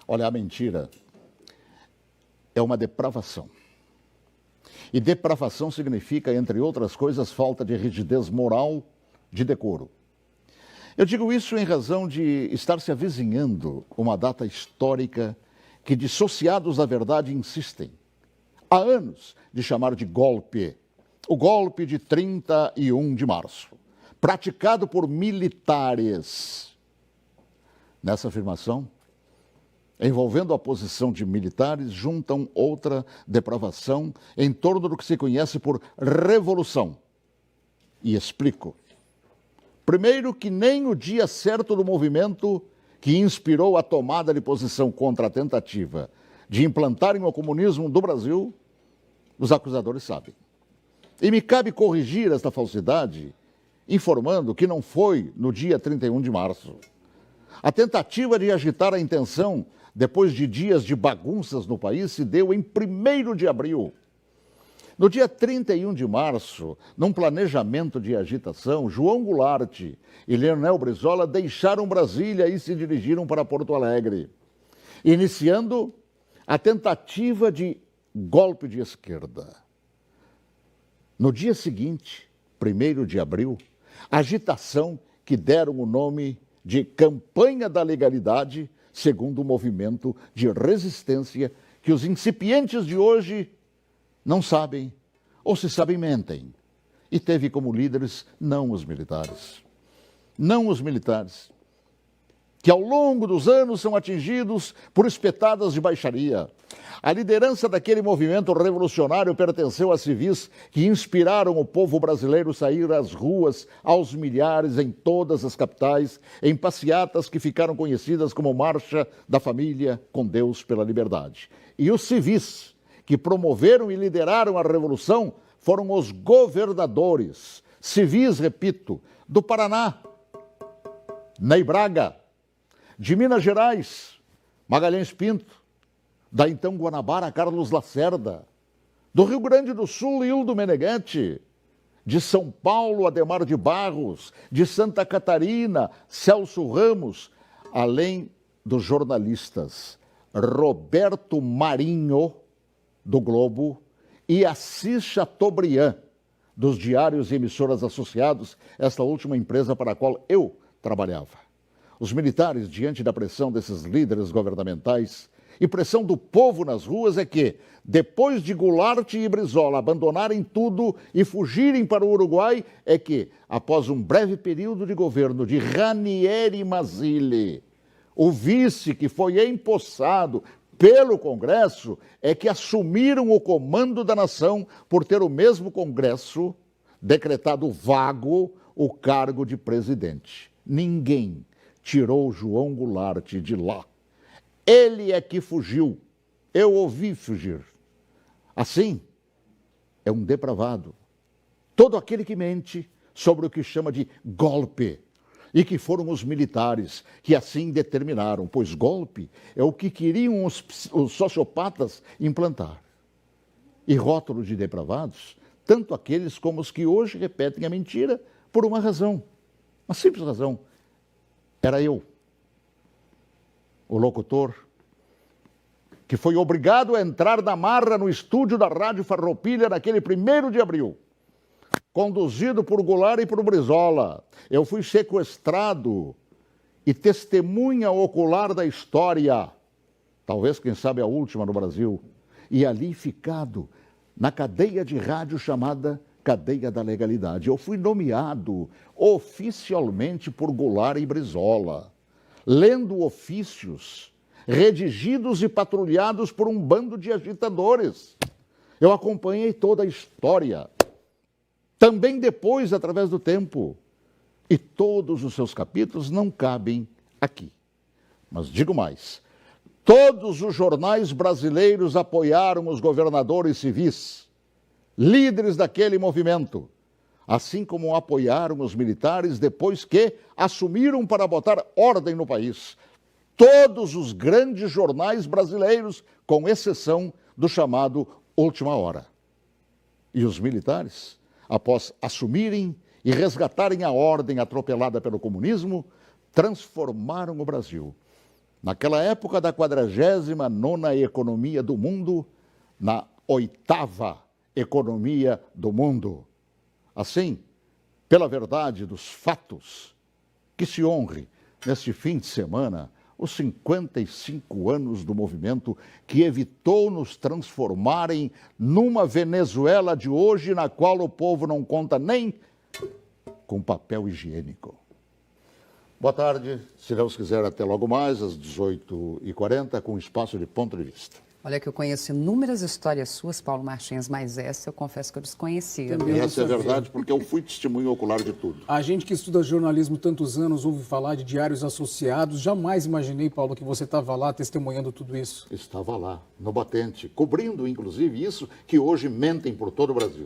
Olha, a mentira é uma depravação. E depravação significa, entre outras coisas, falta de rigidez moral, de decoro. Eu digo isso em razão de estar se avizinhando uma data histórica que dissociados da verdade insistem, há anos, de chamar de golpe. O golpe de 31 de março, praticado por militares. Nessa afirmação, envolvendo a posição de militares, juntam outra depravação em torno do que se conhece por revolução. E explico. Primeiro, que nem o dia certo do movimento que inspirou a tomada de posição contra a tentativa de implantarem o comunismo do Brasil, os acusadores sabem. E me cabe corrigir esta falsidade, informando que não foi no dia 31 de março. A tentativa de agitar a intenção, depois de dias de bagunças no país, se deu em 1º de abril. No dia 31 de março, num planejamento de agitação, João Goulart e Leonel Brizola deixaram Brasília e se dirigiram para Porto Alegre, iniciando a tentativa de golpe de esquerda. No dia seguinte, 1º de abril, agitação que deram o nome de Campanha da Legalidade, segundo o movimento de resistência que os incipientes de hoje não sabem, ou se sabem, mentem. E teve como líderes não os militares. Não os militares, que ao longo dos anos são atingidos por espetadas de baixaria. A liderança daquele movimento revolucionário pertenceu a civis que inspiraram o povo brasileiro a sair às ruas aos milhares em todas as capitais, em passeatas que ficaram conhecidas como Marcha da Família com Deus pela Liberdade. E os civis que promoveram e lideraram a revolução foram os governadores, civis, repito, do Paraná, Ney Braga, de Minas Gerais, Magalhães Pinto, da então Guanabara, Carlos Lacerda, do Rio Grande do Sul, Hildo Menegante, de São Paulo, Adhemar de Barros, de Santa Catarina, Celso Ramos, além dos jornalistas Roberto Marinho, do Globo, e Assis Chateaubriand, dos diários e emissoras associados, esta última empresa para a qual eu trabalhava. Os militares, diante da pressão desses líderes governamentais e pressão do povo nas ruas, é que, depois de Goulart e Brizola abandonarem tudo e fugirem para o Uruguai, é que, após um breve período de governo de Ranieri Mazzilli, o vice que foi empossado pelo Congresso, é que assumiram o comando da nação por ter o mesmo Congresso decretado vago o cargo de presidente. Ninguém tirou João Goulart de lá. Ele é que fugiu. Eu ouvi fugir. Assim, é um depravado. Todo aquele que mente sobre o que chama de golpe, e que foram os militares que assim determinaram, pois golpe é o que queriam os sociopatas implantar. E rótulo de depravados, tanto aqueles como os que hoje repetem a mentira por uma razão, uma simples razão. Era eu, o locutor, que foi obrigado a entrar na marra no estúdio da Rádio Farroupilha naquele 1º de abril. Conduzido por Goulart e por Brizola. Eu fui sequestrado e testemunha ocular da história, talvez, quem sabe, a última no Brasil, e ali ficado na cadeia de rádio chamada Cadeia da Legalidade. Eu fui nomeado oficialmente por Goulart e Brizola, lendo ofícios redigidos e patrulhados por um bando de agitadores. Eu acompanhei toda a história, também depois, através do tempo. E todos os seus capítulos não cabem aqui. Mas digo mais, todos os jornais brasileiros apoiaram os governadores civis, líderes daquele movimento, assim como apoiaram os militares depois que assumiram para botar ordem no país. Todos os grandes jornais brasileiros, com exceção do chamado Última Hora. E os militares, após assumirem e resgatarem a ordem atropelada pelo comunismo, transformaram o Brasil Naquela época da 49ª economia do mundo, na 8ª economia do mundo. Assim, pela verdade dos fatos, que se honre neste fim de semana os 55 anos do movimento que evitou nos transformarem numa Venezuela de hoje, na qual o povo não conta nem com papel higiênico. Boa tarde, se Deus quiser, até logo mais, às 18h40, com espaço de ponto de vista. Olha que eu conheço inúmeras histórias suas, Paulo Martins, mas essa eu confesso que eu desconhecia. E essa é verdade, porque eu fui testemunho ocular de tudo. A gente que estuda jornalismo tantos anos ouve falar de diários associados. Jamais imaginei, Paulo, que você estava lá testemunhando tudo isso. Estava lá, no batente, cobrindo, inclusive, isso que hoje mentem por todo o Brasil.